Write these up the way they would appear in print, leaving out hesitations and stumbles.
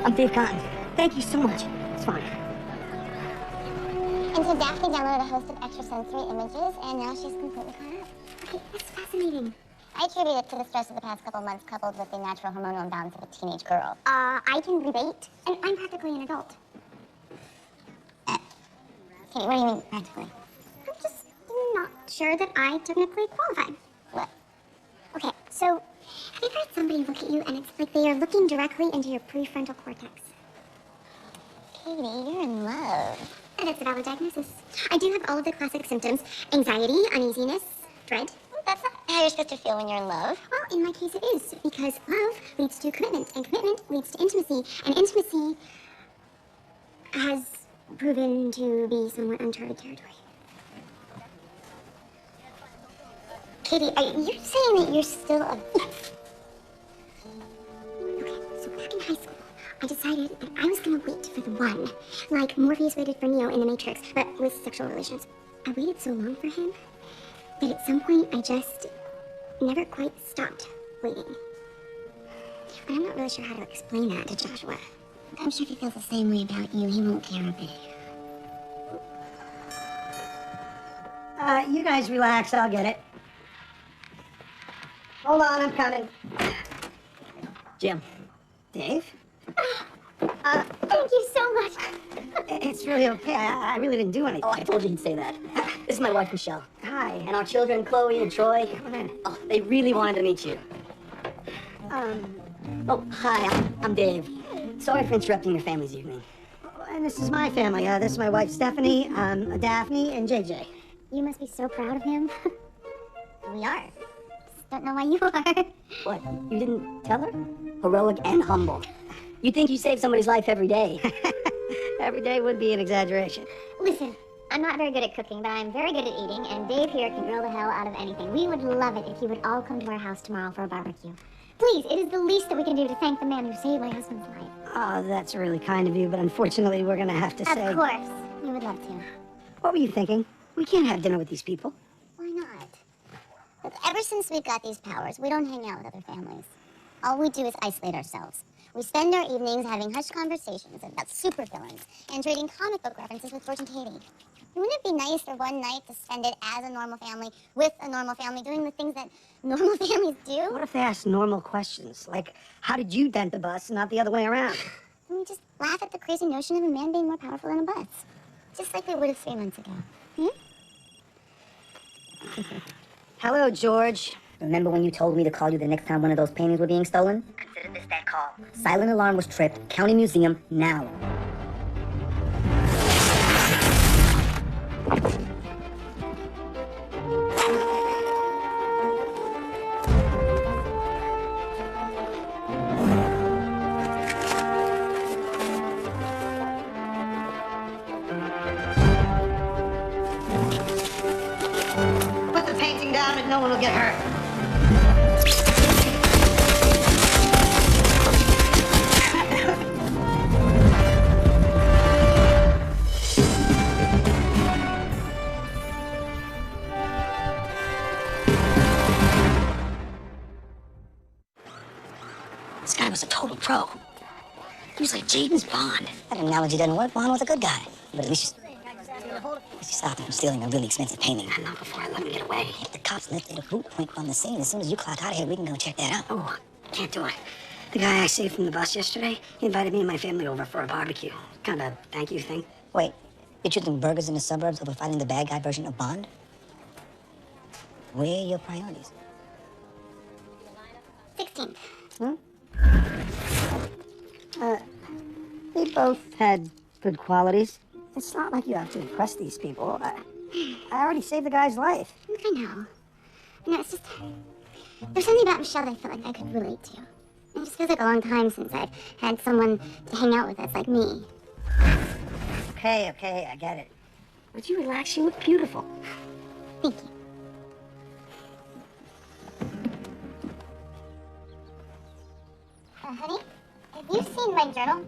I'm Dave Cotton. Thank you so much. It's fine. And so Daphne downloaded a host of extrasensory images, and now she's completely caught up. Okay, that's fascinating. I attribute it to the stress of the past couple months coupled with the natural hormonal imbalance of a teenage girl. I can relate, and I'm practically an adult. Okay, what do you mean, practically? I'm just not sure that I technically qualify. What? Okay, so have you ever had somebody look at you and it's like they are looking directly into your prefrontal cortex? Katie, you're in love. And it's a valid diagnosis. I do have all of the classic symptoms: anxiety, uneasiness, dread. That's not how you're supposed to feel when you're in love. Well, in my case it is, because love leads to commitment, and commitment leads to intimacy, and intimacy has proven to be somewhat uncharted territory. Katie, are you saying that you're still a... Okay, so back in high school, I decided that I was gonna wait for the one, like Morpheus waited for Neo in The Matrix, but with sexual relations. I waited so long for him that at some point I just never quite stopped waiting. But I'm not really sure how to explain that to Joshua. I'm sure if he feels the same way about you, he won't care a bit. You guys relax, I'll get it. Hold on, I'm coming. Jim. Dave? Thank you so much. It's really okay. I really didn't do anything. Oh, I told you he'd say that. This is my wife, Michelle. Hi. And our children, Chloe and Troy. Come in. Oh, they really wanted to meet you. Oh, hi, I'm Dave. Sorry for interrupting your family's evening. And this is my family. This is my wife, Stephanie, Daphne, and JJ. You must be so proud of him. We are. Just don't know why you are. What, you didn't tell her? Heroic and humble. You think you save somebody's life every day. Every day would be an exaggeration. Listen, I'm not very good at cooking, but I'm very good at eating, and Dave here can grill the hell out of anything. We would love it if you would all come to our house tomorrow for a barbecue. Please, it is the least that we can do to thank the man who saved my husband's life. Oh, that's really kind of you, but unfortunately we're gonna have to say... Of course. We would love to. What were you thinking? We can't have dinner with these people. Why not? Look, ever since we've got these powers, we don't hang out with other families. All we do is isolate ourselves. We spend our evenings having hushed conversations about supervillains and trading comic book references with George and Katie. Wouldn't it be nice for one night to spend it as a normal family, with a normal family, doing the things that normal families do? What if they asked normal questions? Like, how did you dent the bus, not the other way around? And we just laugh at the crazy notion of a man being more powerful than a bus. Just like we would have 3 months ago. Hello, George. Remember when you told me to call you the next time one of those paintings were being stolen? Consider this that call. Silent alarm was tripped. County Museum, now. Put the painting down and no one will get hurt. This guy was a total pro. He was like James Bond. That analogy doesn't work. Bond was a good guy. But at least you stopped him from stealing a really expensive painting. And not before I let him get away. If the cops lifted a boot point from the scene, as soon as you clock out of here, we can go check that out. Oh, can't do it. The guy I saved from the bus yesterday, he invited me and my family over for a barbecue. Kind of thank you thing. Wait, you're choosing burgers in the suburbs over fighting the bad guy version of Bond? Where are your priorities? 16th. We both had good qualities. It's not like you have to impress these people. I already saved the guy's life. I know. It's just... There's something about Michelle that I feel like I could relate to. It just feels like a long time since I've had someone to hang out with that's like me. Okay, I get it. Would you relax? You look beautiful. Thank you. Honey, have you seen my journal?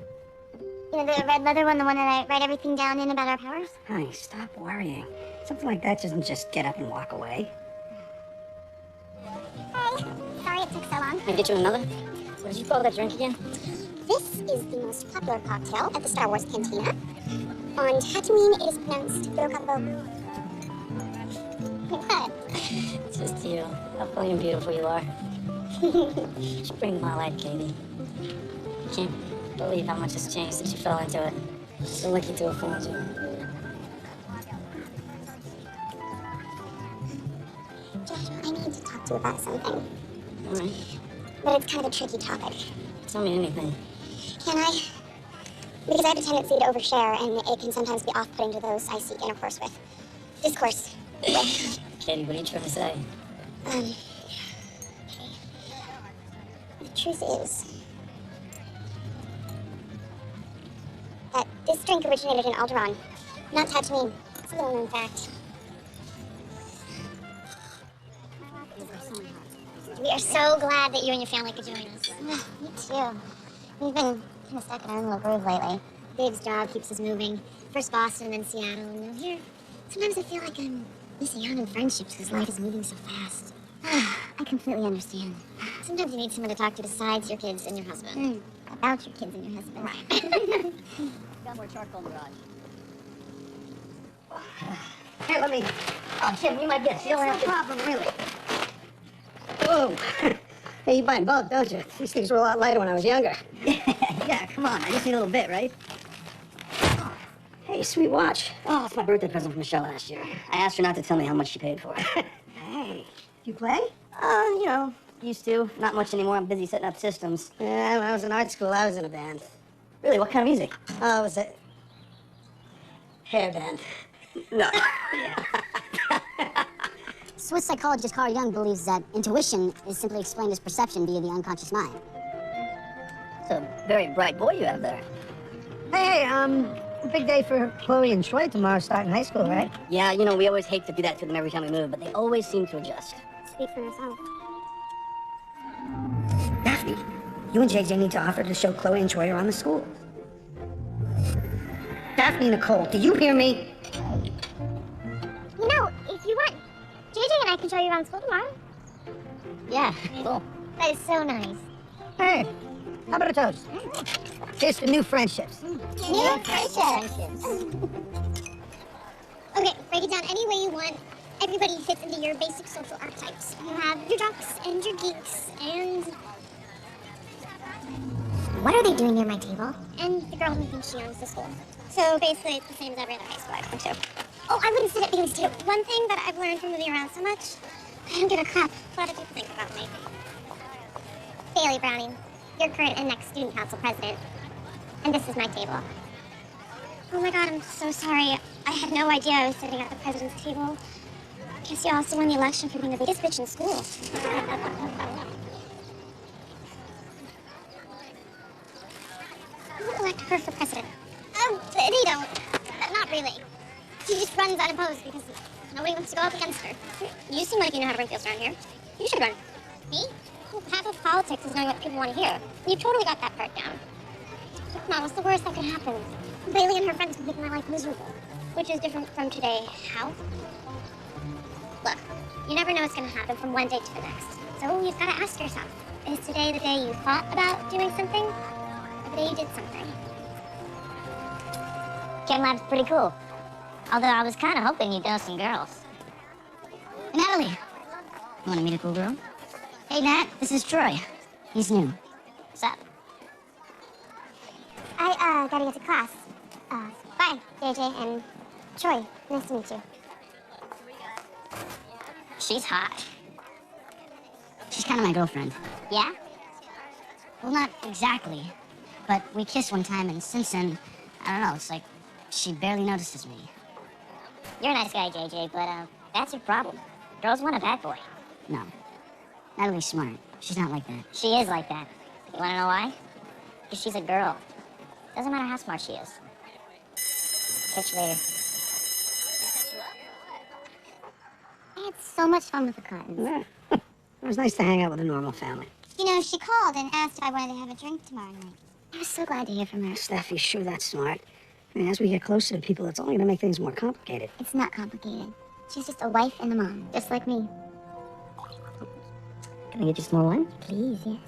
You know, the red leather one, the one that I write everything down in about our powers? Honey, stop worrying. Something like that doesn't just get up and walk away. Hey, sorry it took so long. Can I get you another? What did you call that drink again? This is the most popular cocktail at the Star Wars Cantina. On Tatooine, it is pronounced Rocabo. What? It's just you. How funny and beautiful you are. Spring my life, Katie. Can't believe how much has changed since you fell into it. So lucky to have found you. Joshua, I need to talk to you about something. Alright. But it's kind of a tricky topic. Tell me anything. Can I? Because I have a tendency to overshare, and it can sometimes be off-putting to those I seek intercourse with. Discourse. Katie, what are you trying to say? Okay. The truth is that this drink originated in Alderaan, not Tatooine. It's a little-known fact. We are so glad that you and your family could join us. Me too. We've been kind of stuck in our own little groove lately. Dave's job keeps us moving. First Boston, then Seattle, and now here. Sometimes I feel like I'm missing out on friendships because life is moving so fast. I completely understand. Sometimes you need someone to talk to besides your kids and your husband. About your kids and your husband. Right. Got more charcoal in the garage. Here, let me. Oh, Kim, you might get. You don't have to. problem, really. Whoa. Hey, you buy in bulk, don't you? These things were a lot lighter when I was younger. Yeah, come on. I just need a little bit, right? Hey, sweet watch. Oh, it's my birthday present from Michelle last year. I asked her not to tell me how much she paid for it. Hey, you play? You know, used to. Not much anymore. I'm busy setting up systems. Yeah, when I was in art school, I was in a band. Really, what kind of music? Oh, it was a hair band. No. Swiss psychologist Carl Jung believes that intuition is simply explained as perception via the unconscious mind. It's a very bright boy you have there. Hey, big day for Chloe and Troy tomorrow, starting high school, right? Yeah, you know, we always hate to do that to them every time we move, but they always seem to adjust. Speak for yourself. Daphne, you and JJ need to offer to show Chloe and Troy around the school. Daphne Nicole, do you hear me? You know, if you want, JJ and I can show you around school tomorrow. Yeah, cool. That is so nice. Hey, how about a toast? Here's to new friendships. New friendships. Okay, break it down any way you want. Everybody fits into your basic social archetypes. You have your jocks and your geeks and... What are they doing near my table? And the girl who thinks she owns the school. So basically it's the same as every other high school I've been to. Oh, I wouldn't sit at meetings too. One thing that I've learned from moving around so much, I don't give a crap what other people think about me. Bailey Browning, your current and next student council president. And this is my table. Oh my god, I'm so sorry. I had no idea I was sitting at the president's table. Guess you also won the election for being the biggest bitch in school. Who elected her for president? They don't. Not really. She just runs unopposed because nobody wants to go up against her. You seem like you know how to bring feels around here. You should run. Me? Well, half of politics is knowing what people want to hear. You totally got that part down. Come on, what's the worst that could happen? Bailey and her friends would make my life miserable. Which is different from today. How? Look, you never know what's going to happen from one day to the next. So you've got to ask yourself, is today the day you thought about doing something? Or the day you did something? Chem Lab's pretty cool. Although I was kind of hoping you'd know some girls. Natalie, you want to meet a cool girl? Hey, Nat, this is Troy. He's new. What's up? I gotta get to class. Bye, JJ and Troy. Nice to meet you. She's hot. She's kind of my girlfriend. Yeah? Well, not exactly. But we kissed one time, and since then, I don't know, it's like she barely notices me. You're a nice guy, JJ, but that's your problem. Girls want a bad boy. No. Natalie's smart. She's not like that. She is like that. You wanna know why? Because she's a girl. Doesn't matter how smart she is. Catch you later. I had so much fun with the Cottons. Yeah. It was nice to hang out with a normal family. You know, she called and asked if I wanted to have a drink tomorrow night. I was so glad to hear from her. Steph, you sure that's smart? I mean, as we get closer to people, it's only gonna make things more complicated. It's not complicated. She's just a wife and a mom, just like me. Can I get you some more wine? Please, yes.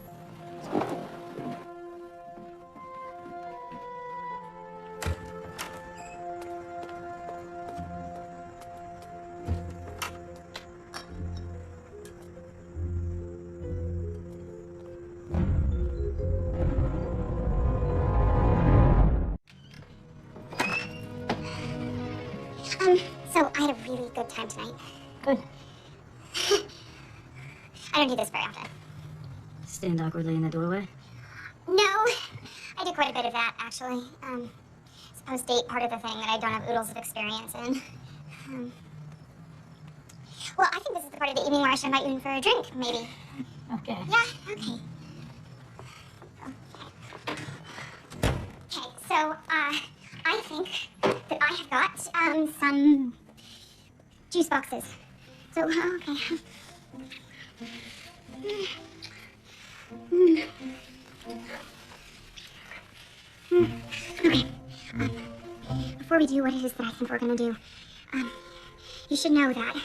So I had a really good time tonight. Good. I don't do this very often. Stand awkwardly in the doorway. No, I do quite a bit of that, actually. It's a post-date part of the thing that I don't have oodles of experience in. Well, I think this is the part of the evening where I should invite you in for a drink, maybe. Okay. Yeah, okay. Okay, so, I think that I have got, some juice boxes. So, okay. Okay. Before we do what it is that I think we're gonna do, you should know that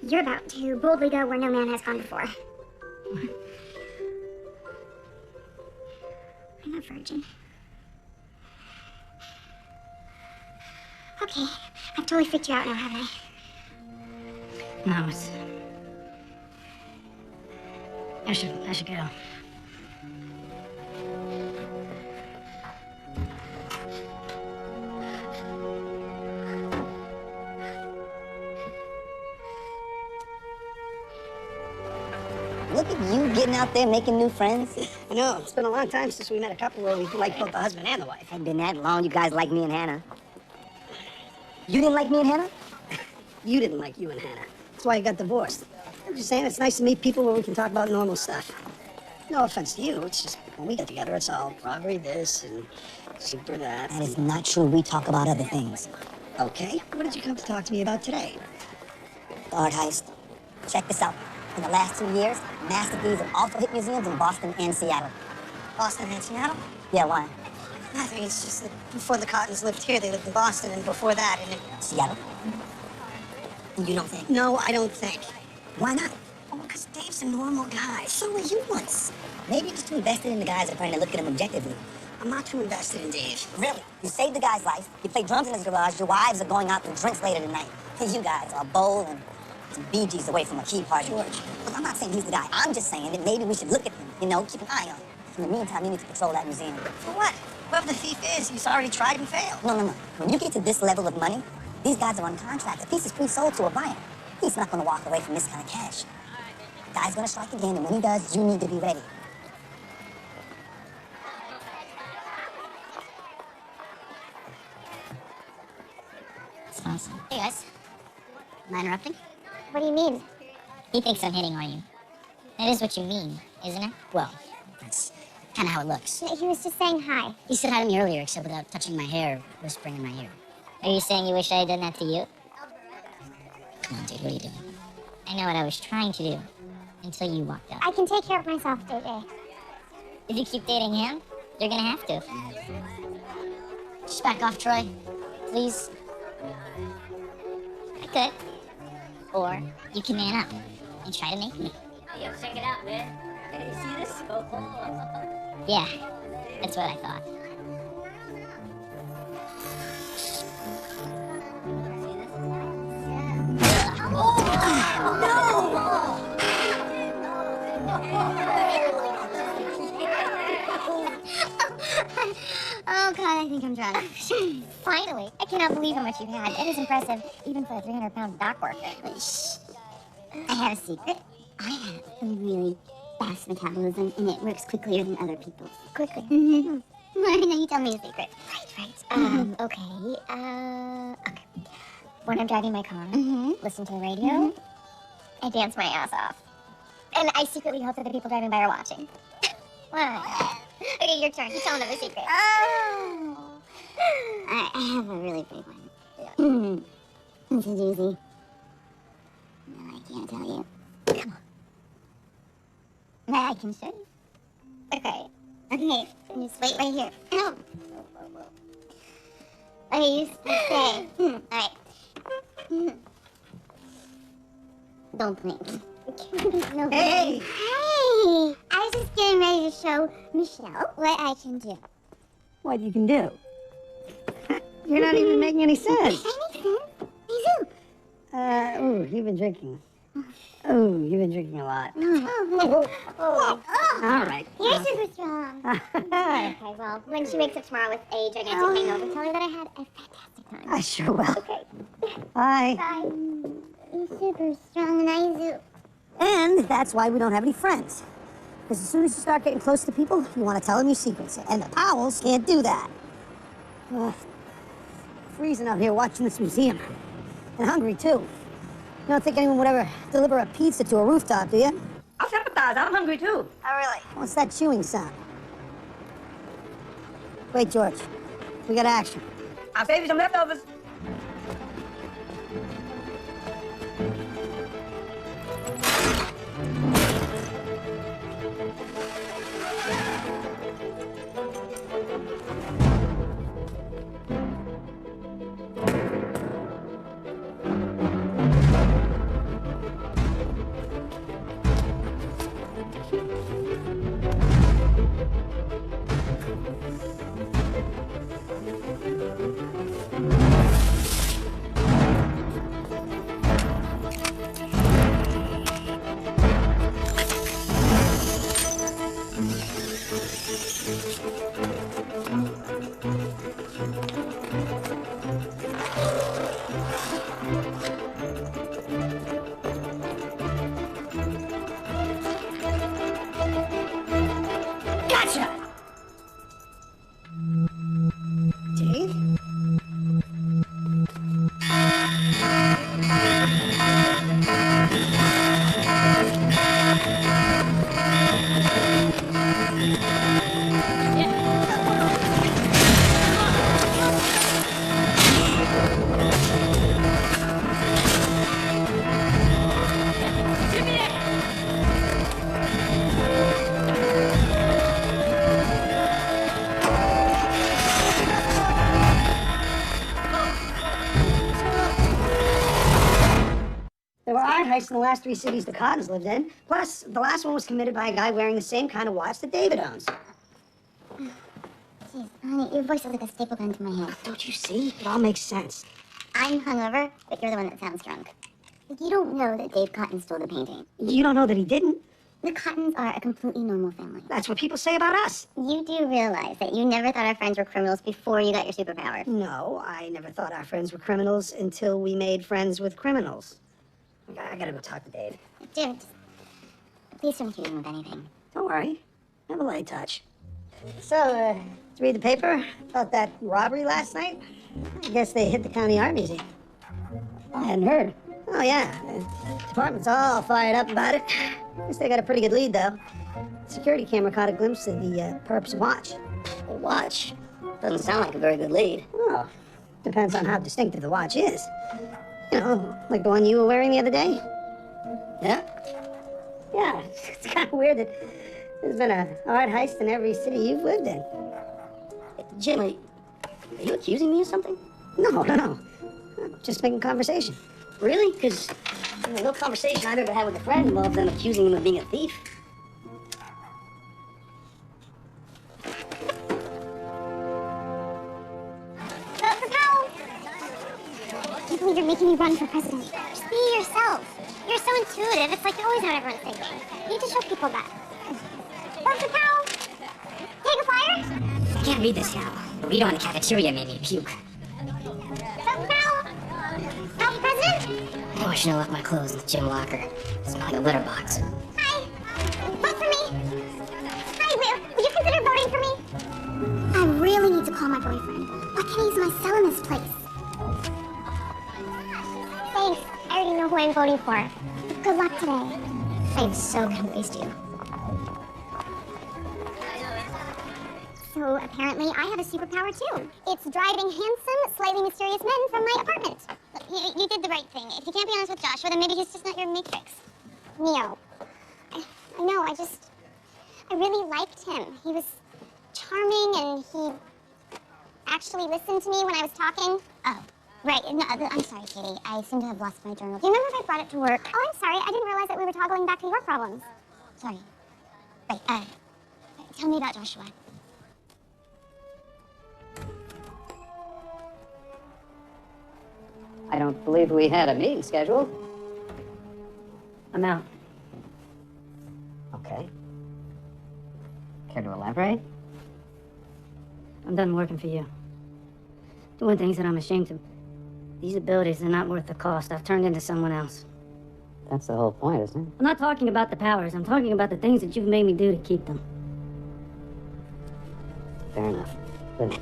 you're about to boldly go where no man has gone before. I'm a virgin. Okay, I've totally freaked you out now, haven't I? No, it's... I should go. Look at you getting out there making new friends. I know, it's been a long time since we met a couple where we like both the husband and the wife. Ain't been that long. You guys like me and Hannah. You didn't like me and Hannah? You didn't like you and Hannah. That's why you got divorced. I'm just saying, it's nice to meet people where we can talk about normal stuff. No offense to you, it's just when we get together, it's all robbery this and super that. That is not true. We talk about other things. Okay, what did you come to talk to me about today? The art heist. Check this out. In the last 2 years, master thieves have also hit museums in Boston and Seattle. Boston and Seattle? Yeah, why? I think it's just that before the Cottons lived here, they lived in Boston, and before that, Seattle? You don't think? No, I don't think. Why not? Oh, because Dave's a normal guy. So were you once. Maybe you're just too invested in the guys that are trying to look at them objectively. I'm not too invested in Dave. Really? You saved the guy's life, you play drums in his garage, your wives are going out for drinks later tonight. You guys are bold and some Bee Gees away from a key party. George. Look, I'm not saying he's the guy. I'm just saying that maybe we should look at him, you know, keep an eye on him. In the meantime, you need to patrol that museum. For what? Whoever the thief is, he's already tried and failed. No. When you get to this level of money, these guys are on contract. The piece is pre-sold to a buyer. He's not going to walk away from this kind of cash. The guy's going to strike again, and when he does, you need to be ready. It's awesome. Hey guys. Am I interrupting? What do you mean? He thinks I'm hitting on you. That is what you mean, isn't it? Well, that's kind of how it looks. He was just saying hi. You said hi to me earlier, except without touching my hair or whispering in my ear. Are you saying you wish I had done that to you? Come on, dude, what are you doing? I know what I was trying to do until you walked out. I can take care of myself, JJ. If you keep dating him, you're gonna have to. Just back off, Troy. Please. I could. Or you can man up and try to make me. Yo, check it out, man. Hey, you see this? Yeah, that's what I thought. Oh god, I think I'm drunk. Finally, I cannot believe how much you've had. It is impressive, even for a 300-pound dock worker. Shh. I have a secret. I have a really fast metabolism, and it works quicker than other people's. Quickly? Mm-hmm. No, you tell me a secret. Right. Okay. When I'm driving my car, listen to the radio, I dance my ass off. And I secretly hope that the people driving by are watching. Why? Okay, your turn. You tell another secret. Oh. I have a really big one. Yeah. It's a doozy. No, I can't tell you. Come on. I can show you. Okay. Okay. Just wait right here. No. Okay, you say. Alright. Don't blink. No, Hey! Hey! I was just getting ready to show Michelle what I can do. What you can do? You're not even making any sense. Does that make sense? Me too. Ooh, you've been drinking. Oh, you've been drinking a lot. All right. You're super strong. Okay, well, when she wakes up tomorrow with a gigantic hangover, tell her that I had a fantastic time. I sure will. Okay. Bye. Bye. You're super strong, and I do. And that's why we don't have any friends. Because as soon as you start getting close to people, you want to tell them your secrets. And the Powells can't do that. Freezing out here watching this museum. And hungry, too. You don't think anyone would ever deliver a pizza to a rooftop, do you? I'll sympathize. I'm hungry too. Oh, really? What's that chewing sound? Wait, George. We got action. I'll save you some leftovers. Gotcha! Dave? There were art heists in the last 3 cities the Cottons lived in. Plus, the last one was committed by a guy wearing the same kind of watch that David owns. Jeez, honey, your voice is like a staple gun to my head. Don't you see? It all makes sense. I'm hungover, but you're the one that sounds drunk. You don't know that Dave Cotton stole the painting. You don't know that he didn't? The Cottons are a completely normal family. That's what people say about us. You do realize that you never thought our friends were criminals before you got your superpower. No, I never thought our friends were criminals until we made friends with criminals. I gotta go talk to Dave. Jim, please don't accuse him of anything. Don't worry. I have a light touch. So, did you read the paper about that robbery last night? I guess they hit the county art museum. I hadn't heard. Oh, yeah. The department's all fired up about it. Guess they got a pretty good lead, though. Security camera caught a glimpse of the perp's watch. A watch? Doesn't sound like a very good lead. Oh, depends on how distinctive the watch is. You know, like the one you were wearing the other day? Yeah? Yeah, it's kind of weird that there's been an art heist in every city you've lived in. Jim, are you accusing me of something? No. I'm just making conversation. Really? Because no conversation I've ever had with a friend involves them accusing him of being a thief. Dr. Powell! I can't believe you're making me run for president. Just be yourself. You're so intuitive. It's like you always know what everyone's thinking. You need to show people that. Dr. Powell! Take a flyer? I can't read this now. The reader on the cafeteria made me puke. Dr. Powell! Help the president? Oh, I should have left my clothes in the gym locker. It's not like a litter box. Hi. Vote for me. Hi, will you consider voting for me? I really need to call my boyfriend. Why can't I use my cell in this place? Thanks. I already know who I'm voting for. Good luck today. I'm so gonna waste you. So apparently I have a superpower too. It's driving handsome, slightly mysterious men from my apartment. Look, you did the right thing. If you can't be honest with Joshua, then maybe he's just not your matrix. Neo. I know, I really liked him. He was charming and he actually listened to me when I was talking. Oh, right. No, I'm sorry, Katie. I seem to have lost my journal. Do you remember if I brought it to work? Oh, I'm sorry. I didn't realize that we were toggling back to your problems. Sorry. Right, tell me about Joshua. I don't believe we had a meeting scheduled. I'm out. Okay. Care to elaborate? I'm done working for you. Doing things that I'm ashamed of. These abilities are not worth the cost. I've turned into someone else. That's the whole point, isn't it? I'm not talking about the powers. I'm talking about the things that you've made me do to keep them. Fair enough. But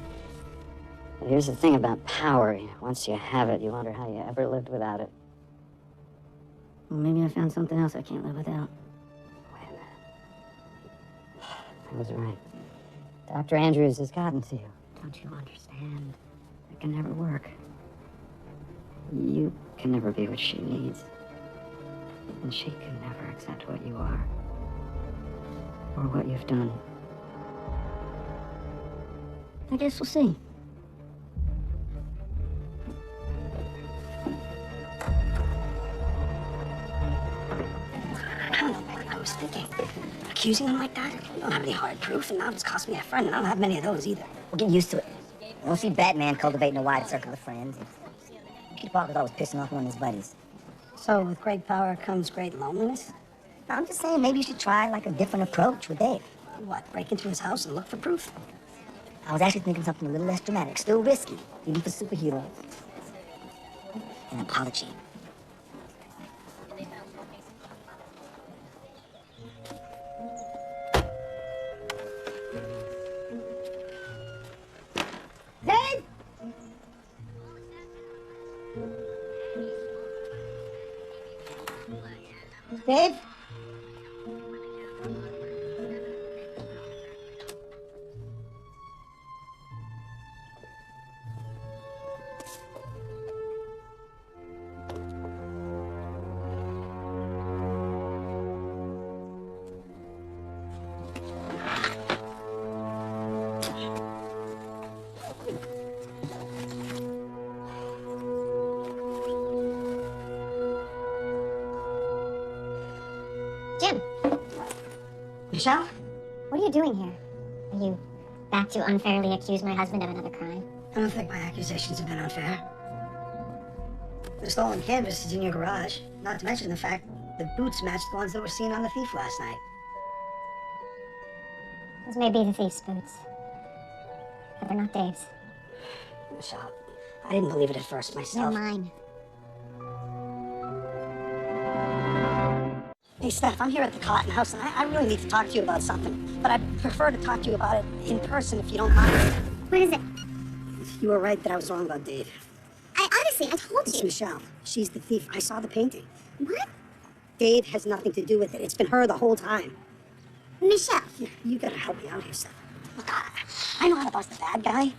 here's the thing about power. Once you have it, you wonder how you ever lived without it. Well, maybe I found something else I can't live without. Wait a minute. I was right. Dr. Andrews has gotten to you. Don't you understand? It can never work. You can never be what she needs. And she can never accept what you are. Or what you've done. I guess we'll see. I don't know what I was thinking. Accusing him like that? I don't have any hard proof, and now it's cost me a friend, and I don't have many of those either. We'll get used to it. You don't see Batman cultivating a wide circle of friends. Peter Parker's always pissing off one of his buddies. So with great power comes great loneliness? I'm just saying, maybe you should try, like, a different approach with Dave. What, break into his house and look for proof? I was actually thinking something a little less dramatic, still risky, even for superheroes. An apology. Dave! Dave? Jim, Michelle? what are you doing here? Are you back to unfairly accuse my husband of another crime? I don't think my accusations have been unfair. The stolen canvas is in your garage, not to mention the fact the boots matched the ones that were seen on the thief last night. Those may be the thief's boots, but they're not Dave's. Michelle, I didn't believe it at first They're myself. mine. Hey, Steph, I'm here at the Cotton House, and I really need to talk to you about something. But I'd prefer to talk to you about it in person if you don't mind. What is it? You were right that I was wrong about Dave. I told It's you. Michelle. She's the thief. I saw the painting. What? Dave has nothing to do with it. It's been her the whole time. Michelle. You gotta help me out here, Steph. Look, I know I'm about the bad guy,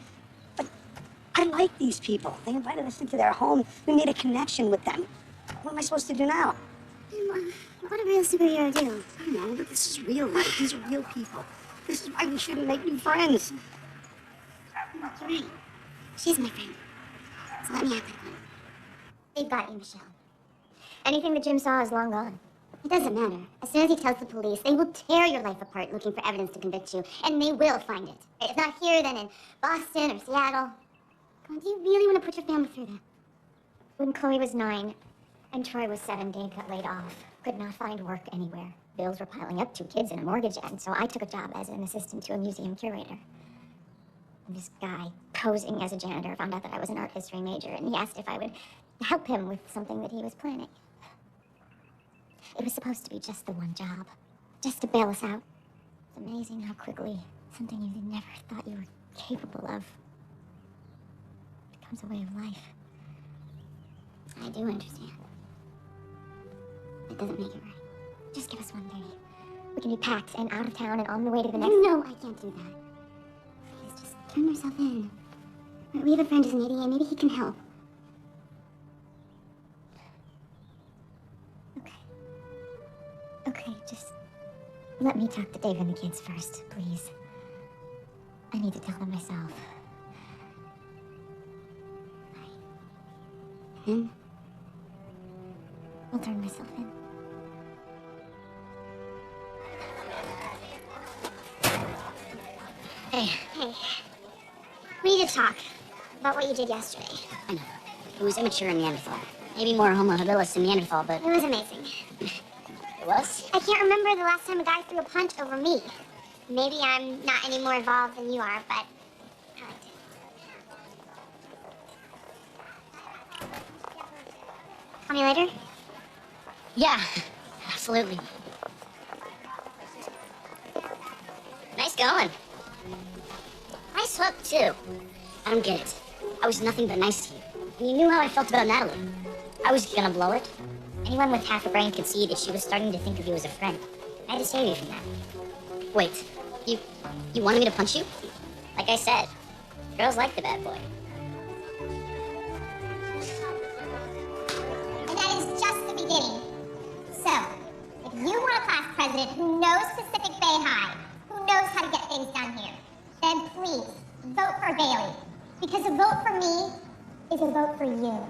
but I like these people. They invited us into their home. We made a connection with them. What am I supposed to do now? What a real superhero do. I don't know, but this is real life. These are real people. This is why we shouldn't make new friends. You're right. She's my friend. So let me act like one. They've got you, Michelle. Anything that Jim saw is long gone. It doesn't matter. As soon as he tells the police, they will tear your life apart looking for evidence to convict you, and they will find it. If not here, then in Boston or Seattle. Come on, do you really want to put your family through that? When Chloe was 9 and Troy was 7, Dave got laid off. Could not find work anywhere. Bills were piling up, 2 kids and a mortgage, and so I took a job as an assistant to a museum curator. And this guy, posing as a janitor, found out that I was an art history major, and he asked if I would help him with something that he was planning. It was supposed to be just the one job, just to bail us out. It's amazing how quickly something you never thought you were capable of becomes a way of life. I do understand. It doesn't make it right. Just give us one day. We can be packed and out of town and on the way to the next... No, I can't do that. Please, just turn yourself in. We have a friend who's an ADA. Maybe he can help. Okay, just let me talk to Dave and the kids first, please. I need to tell them myself. And then I'll turn myself in. Hey. We need to talk about what you did yesterday. I know. It was immature in Neanderthal. Maybe more Homo habilis in Neanderthal, but It was amazing. It was? I can't remember the last time a guy threw a punch over me. Maybe I'm not any more involved than you are, but I liked it. Call me later? Yeah, absolutely. Nice going. Nice hook, too. I don't get it. I was nothing but nice to you. And you knew how I felt about Natalie. I was gonna blow it. Anyone with half a brain could see that she was starting to think of you as a friend. I had to save you from that. Wait, you wanted me to punch you? Like I said, girls like the bad boy. And that is just the beginning. So, if you want a class president who knows Pacific Bay High, who knows how to get things done here, then please vote for Bailey. Because a vote for me is a vote for you.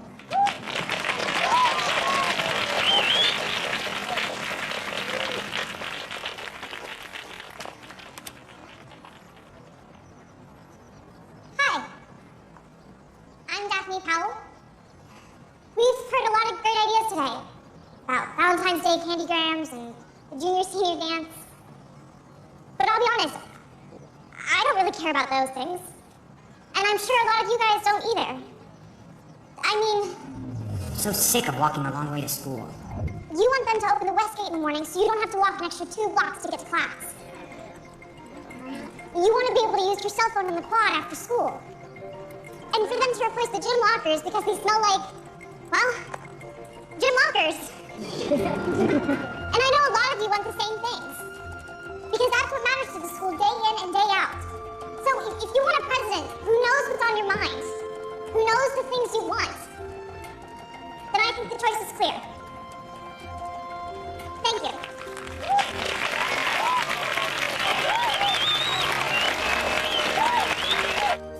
Hi, I'm Daphne Powell. We've heard a lot of great ideas today about Valentine's Day candygrams and the junior senior dance. But I'll be honest, I don't really care about those things. And I'm sure a lot of you guys don't either. I mean, So sick of walking a long way to school. you want them to open the West Gate in the morning so you don't have to walk an extra 2 blocks to get to class. You want to be able to use your cell phone in the quad after school. And for them to replace the gym lockers because they smell like, well, gym lockers. And I know a lot of you want the same things. Because that's what matters to the school day in and day out. So if you want a president who knows what's on your mind, who knows the things you want, then I think the choice is clear. Thank you.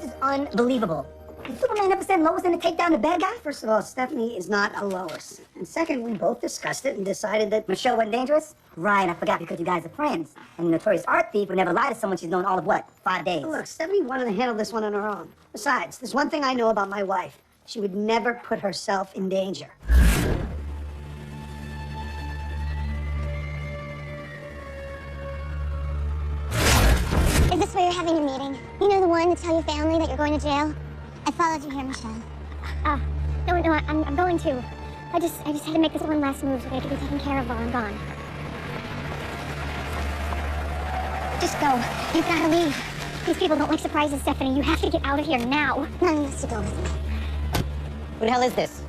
This is unbelievable. Did Superman ever send Lois in to take down the bad guy? First of all, Stephanie is not a Lois. And second, we both discussed it and decided that Michelle wasn't dangerous? Right, I forgot because you guys are friends. And the notorious art thief would never lie to someone she's known all of what? 5 days. Look, Stephanie wanted to handle this one on her own. Besides, there's one thing I know about my wife. She would never put herself in danger. Is this where you're having your meeting? You know the one to tell your family that you're going to jail? I followed you here, Michelle. No, I'm going to. I just had to make this one last move so they can be taken care of while I'm gone. Just go. You've got to leave. These people don't like surprises, Stephanie. You have to get out of here now. None of us to go with me. Who the hell is this?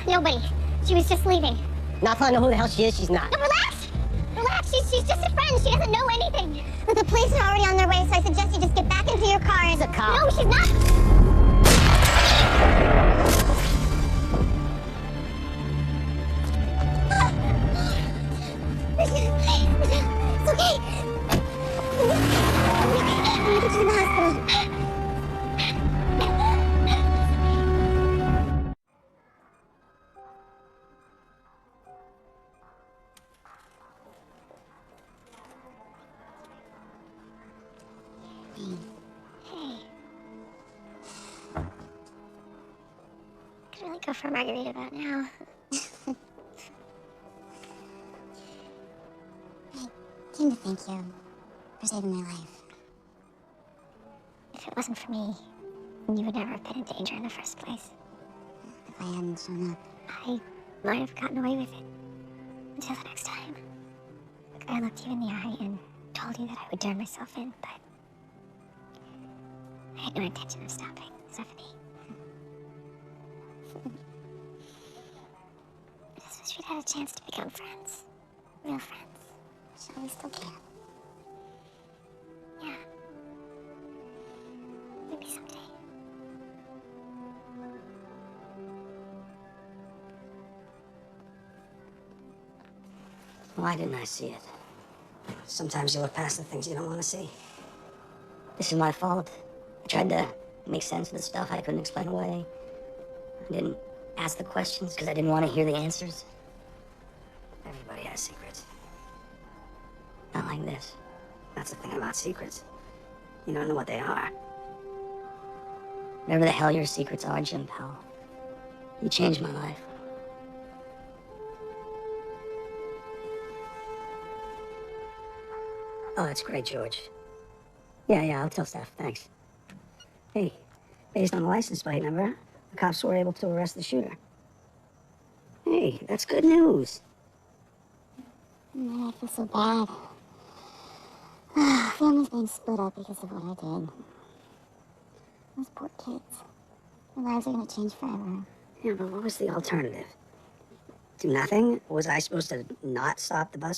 Nobody. She was just leaving. Not if I know who the hell she is, she's not. No, relax! Relax, she's just a friend. She doesn't know anything. But the police are already on their way, so I suggest you just get back into your car and... She's a cop. No, she's not! It's okay. I'm gonna get you to the hospital. Could really go for a margarita about now. I came to thank you for saving my life. If it wasn't for me, you would never have been in danger in the first place. If I hadn't shown up, I might have gotten away with it. Until the next time. Look, I looked you in the eye and told you that I would turn myself in, but I had no intention of stopping, Stephanie. I just wish we'd had a chance to become friends. Real friends. Shall we still can? Yeah. Maybe someday. Why didn't I see it? Sometimes you look past the things you don't want to see. This is my fault. I tried to make sense of the stuff I couldn't explain away. I didn't ask the questions because I didn't want to hear the answers. Everybody has secrets. Not like this. That's the thing about secrets. You don't know what they are. Whatever the hell your secrets are, Jim Powell. You changed my life. Oh, that's great, George. Yeah, I'll tell Steph. Thanks. Hey, based on the license plate number, the cops were able to arrest the shooter. Hey, that's good news. Man, I feel so bad. Family's being split up because of what I did. Those poor kids. Their lives are gonna change forever. Yeah, but what was the alternative? Do nothing? Was I supposed to not stop the bus